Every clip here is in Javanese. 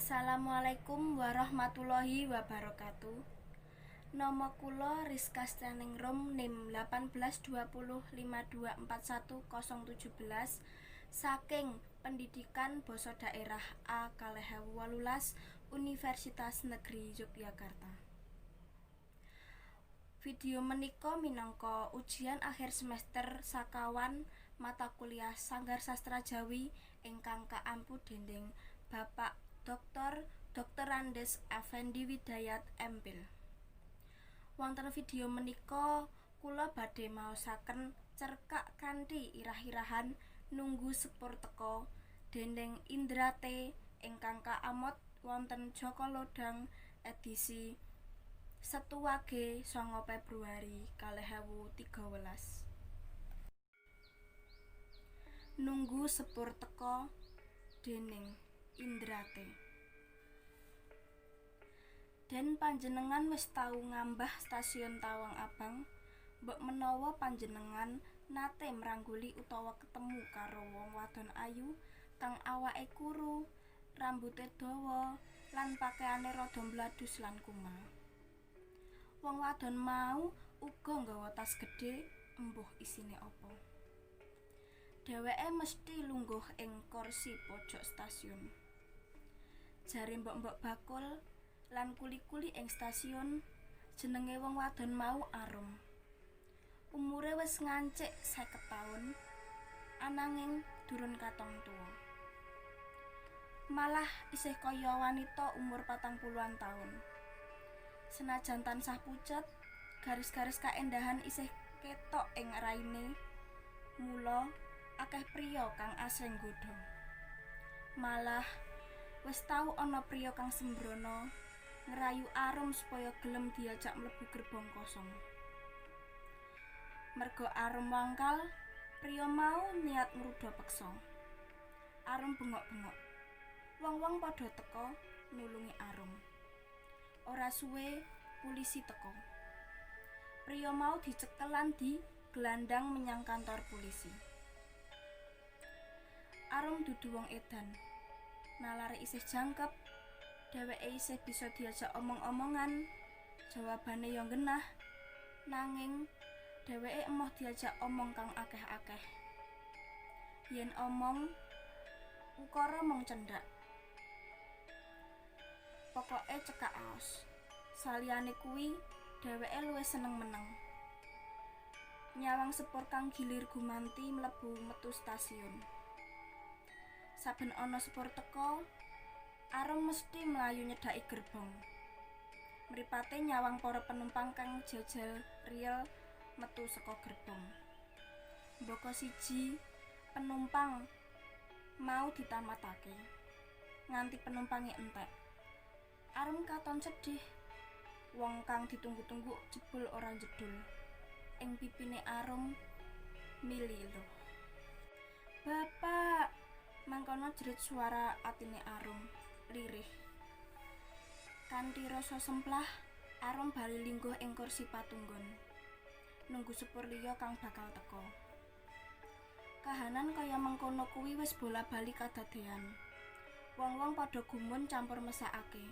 Assalamualaikum warahmatullahi wabarakatuh. Nama kula Rizka Steningrum NIM 182052410711 saking Pendidikan Basa Daerah A2018 Universitas Negeri Yogyakarta. Video menika minangka ujian akhir semester sakawan mata kuliah Sanggar Sastra Jawi ingkang kaampu déning Bapak Dr. Andes Effendi Widayat MPhil. Wonten video menika kula badhe maosaken cerkak kanthi irah-irahan Nunggu Sepur Teka déning Indra T ingkang kaamot wonten Joko Lodang edisi Setu Wage 9 Februari 2013. Nunggu Sepur Teka déning Indra T. Den panjenengan wis tau ngambah stasiun Tawang Abang, mbok menawa panjenengan nate mrangguli utawa ketemu karo wong wadon ayu kang awake kuru, rambute dawa, lan pakaiane rada mbladus lan kumal. Wong wadon mau uga nggawa tas gedhe, embuh isine apa. Dheweke mesti lungguh ing kursi pojok stasiun. Jare mbok-mbok bakul lan kuli-kuli ing stasiun, jenenge wong wadon mau Arum. Umure wis ngancik 50 taun, ananging durun katong tuwa. Malah isih kaya wanita umur 40-an taun. Senajan tansah pucet, garis-garis kaendahan isih ketok ing raine. Mula akeh priya kang asring nggodha. Malah wis tau ana priya kang sembrono ngerayu Arum supaya gelem diajak mlebu gerbong kosong. Merga Arum wangkal, priya mau niat ngruda peksa. Arum bengok-bengok. Wong-wong padha teka nulungi Arum. Ora suwe polisi teka. Priya mau dicekel lan digelandang menyang kantor polisi. Arum dudu wong edan. Nalare isih jangkep, dheweke isih bisa diajak omong-omongan, jawabane yo genah, nanging dheweke emoh diajak omong kang akeh-akeh. Yen omong, ukara mung cendak. Pokoke cekak aos. Saliyane kuwi, dheweke luwih seneng meneng. Nyawang sepur kang gilir gumanti mlebu metu stasiun. Saben ana sepur teka, Arum mesti mlayu nyedhaki gerbong. Mripate nyawang para penumpang kang jajal riel metu saka gerbong. Mboko siji penumpang mau ditamatake nganti penumpange entek. Arum katon sedih. Wong kang ditunggu-tunggu jebul ora jedul. Ing pipine Arum mililo. "Bapak!" mangkono jerit suara atine Arum, lirih. Kanthi rasa semplah, Arum bali lingguh ing kursi patunggon. Nunggu sepur liya kang bakal teka. Kahanan kaya mengkono kuwi wis bola-bali kadadean. Wong-wong padha gumun campur mesakake.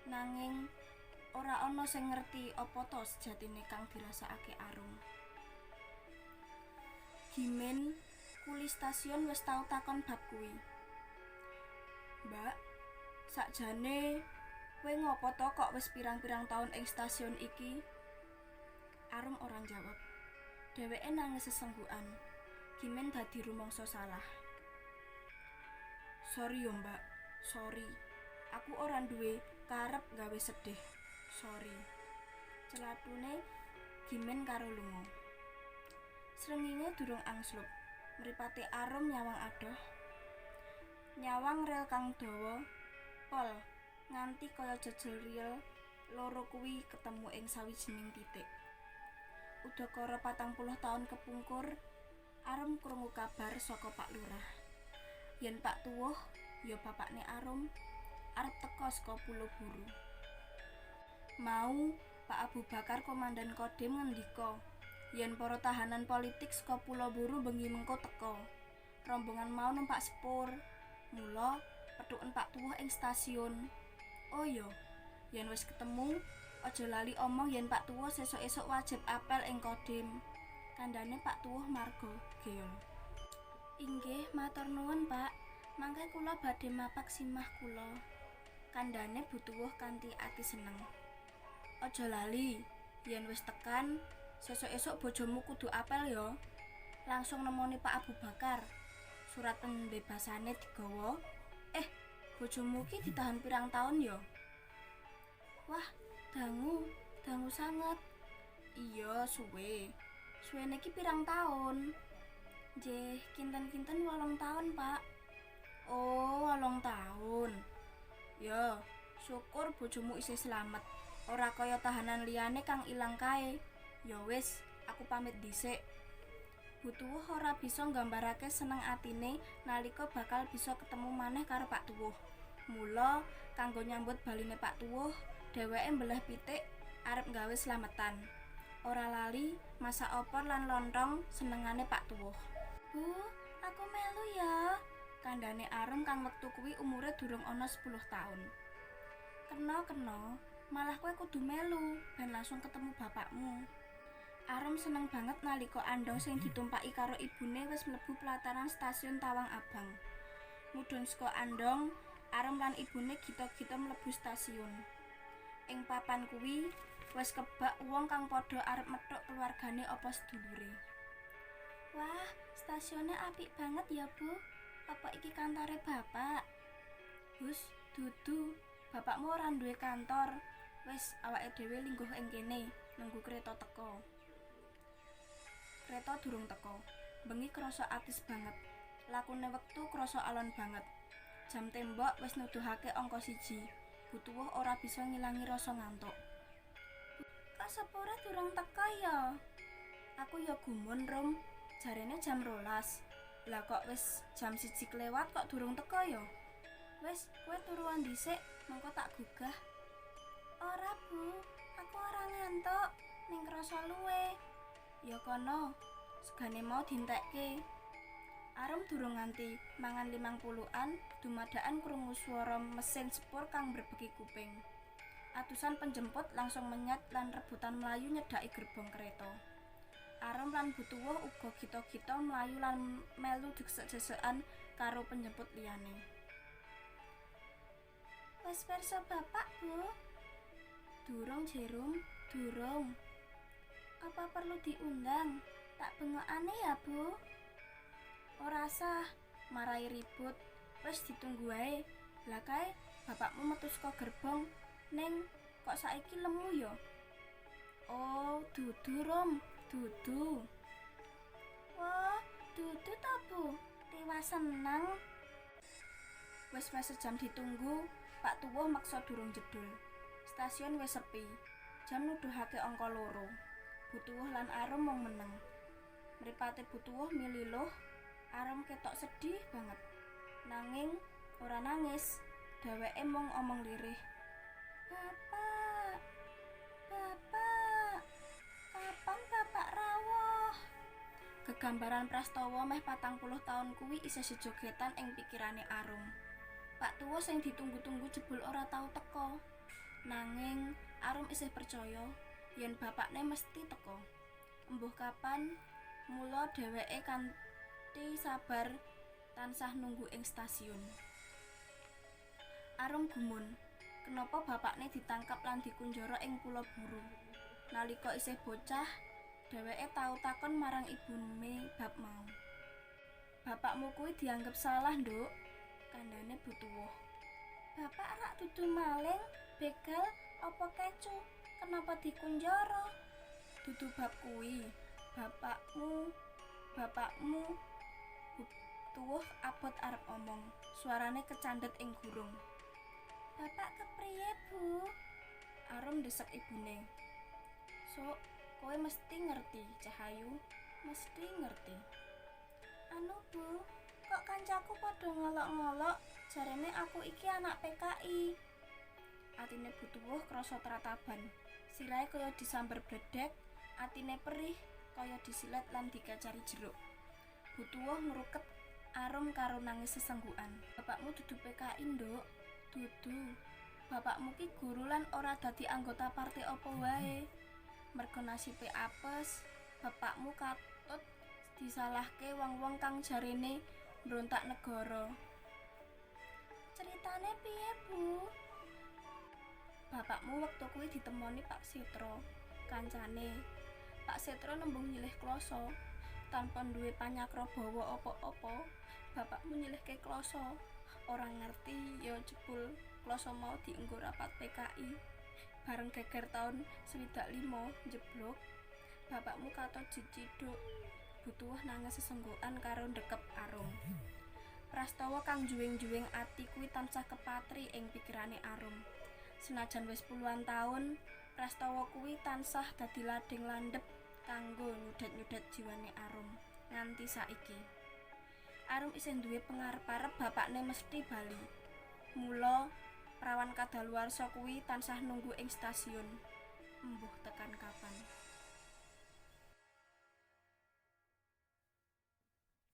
Nanging ora ana sing ngerti apa to sejatine kang dirasakake Arum. Gimen kuli stasiun wis tau takon bab kuwi. "Mbak, sakjane kowe ngopo to kok wis pirang-pirang taun ing stasiun iki?" Arum ora jawab. Dheweke nangis sesenggukan. Gimen dadi rumangsa salah. "Sorry yo, Mbak. Sorry. Aku ora duwe karep gawe sedih. Sorry." Celatune Gimen karo lunga. Srengenge durung angslup. Mripate Arum nyawang adoh. Nyawang rel kang dawa, pol nganti kaya jejel riel loro kuwi ketemu ing sawijining titik. Udakara 40 taun kepungkur, Arum krungu kabar saka Pak Lurah. Yen Pak Tuwuh, ya bapakne Arum, arep teka saka Pulo Buru. Mau Pak Abu Bakar Komandan Kodim ngendika yen para tahanan politik saka Pulo Buru bengi mengko teka. Rombongan mau numpak sepur. Mula Pethuken Pak Tuwuh ing stasiun. Oh iya, yen wis ketemu, aja lali omong yen Pak Tuwuh sesuk-esuk wajib apel ing Kodim. Kandhane Pak Tuwuh marga Geol. Inggih, matur nuwun, Pak. Mangke kula badhe mapak simah kula. Kandhane Bu Tuwuh kanthi ati seneng. Aja lali, yen wis tekan, sesuk-esuk bojomu kudu apel ya. Langsung nemoni Pak Abu Bakar. Surat pembebasane digawa. Bojomu ki ditahan pirang taun ya? Wah, dangu sanget. Iya, suwe. Suwene ki pirang taun? Nggih, kinten-kinten 8 taun, Pak. Oh, 8 taun. Ya, syukur bojomu isih slamet. Ora kaya tahanan liyane kang ilang kae. Ya wis, aku pamit dhisik. Bu Tuwuh ora bisa nggambarake seneng atine nalika bakal bisa ketemu maneh karo Pak Tuwuh. Mula kanggo nyambut baline Pak Tuwuh, dheweke mbelah pitik arep gawe slametan. Ora lali masak opor lan lontong senengane Pak Tuwuh. Bu, aku melu ya. Kandhane Arum kang wektu kuwi umure durung ana 10 taun. Kena, malah kowe kudu melu ben langsung ketemu bapakmu. Arum seneng banget nalika andhong sing ditumpaki karo ibune wis mlebu pelataran stasiun Tawang Abang. Mudhun saka andhong, Arum lan ibune gita-gita mlebu stasiun. Ing papan kuwi wis kebak wong kang padha arep methuk keluargane apa sedulure. Wah, stasiunnya apik banget ya, Bu. Apa iki kantore bapak? Hus, dudu. Bapakmu ora duwe kantor. Wis, awake dhewe lingguh ing kene, nunggu kereta teka. Kereta durung teka. Bengi krasa atis banget. Lakune wektu krasa alon banget. Jam tembok wis nuduhake angka 1. Bu Tuwuh ora bisa ngilangi rasa ngantuk. Kok sepure durung teka ya? Aku ya gumun, Rum. Jarene jam 12. Lah kok wis jam 1 kelewat kok durung teka ya? Wis, kowe turuan dhisik, mengko tak gugah. Ora, Bu. Aku ora ngantuk, ning krasa luwe. Ya kono, segane mau dientekke. Arum durung nganti mangan 50-an, dumadakan krungu swara mesin sepur kang mbrebeki kuping. Atusan penjemput langsung menyat lan rebutan mlayu nyedhaki gerbong kereta. Arum lan Bu Tuwuh uga gita-gita mlayu lan melu desek-desekan karo penjemput liyane. Wes perso bapak, Bu? Durung, Jerum, durung. Apa perlu diundang? Tak bengokane ya, Bu? Ora sah, marai ribut. Wes ditunggu wae. Lah kae bapakmu metu saka gerbong, ning kok saiki lemu ya? Oh, dudu, Rom. Dudu. Wah, dudu ta, Bu? Tiwas seneng. Wis sejam ditunggu, Pak Tuwuh maksa durung jedul. Stasiun wis sepi. Jam nuduhake angka 2. Bu Tuwuh lan Arum mung meneng. Mripate Bu Tuwuh mililuh, Arum ketok sedih banget. Nanging ora nangis, dheweke mung omong lirih. Bapak, kapan Bapak rawuh? Gegambaran prastawa meh 40 taun kuwi isih sejogetan ing pikirane Arum. Pak Tuwuh sing ditunggu-tunggu jebul ora tau teka. Nanging Arum isih percaya yen bapakne mesti teka. Embuh kapan, mula dheweke kanthi sabar tansah nunggu ing stasiun. Arum gumun, kenapa bapakne ditangkap lan dikunjara ing Pulau Buru. Nalika isih bocah, dheweke tau takon marang ibune bab mau. Bapakmu kuwi dianggep salah, Nduk, kandhane Bu Tuwuh. Bapak rak dudu maling, begal, apa kecu? Kenapa dikunjara? Dudu bab kuwi. Bapakmu. Bu Tuwuh abot arep omong. Suarane kecandhet ing gurung. Bapak kepriye, Bu? Arum desek ibune. Sok, kowe mesti ngerti, Cahayu. Mesti ngerti. Anu, Bu, kok kancaku padha ngolok-ngolok, jarene aku iki anak PKI. Atine Bu Tuwuh krasa trataban. Sirahe kaya disambar bledek, atine perih kaya disilet lan dikacari jeruk. Bu Tuwuh ngruket Arum karo nangis sesenggukan. Bapakmu dudu PKI, Nduk. Dudu. Bapakmu ki guru lan ora dadi anggota partai apa wae. Mergo nasibe apes, bapakmu katut disalahke wong-wong kang jarene mbrontak negara. Ceritane piye, Bu? Bapakmu wektu kuwi ditemoni Pak Setro, kancane. Pak Setro nembung nyilih kloso, tanpa duwe panyakrabawa apa-apa. Bapakmu nyilihke kloso, ora ngerti ya jebul kloso mau dienggo rapat PKI. Bareng geger taun 1965 jeblok, bapakmu katon diciduk, butuh nangis sesenggukan karo ndekep Arum. Prastawa kang juwing-juwing ati kuwi tansah kepatri ing pikirane Arum. Senajan wis puluhan taun, prastawa kuwi tansah dadi lading landhep kanggo nyudet-nyudet jiwane Arum nganti saiki. Arum isih duwe pengarep-arep bapakne mesti bali. Mula prawan kadaluwarsa kuwi tansah nunggu ing stasiun. Embuh tekan kapan.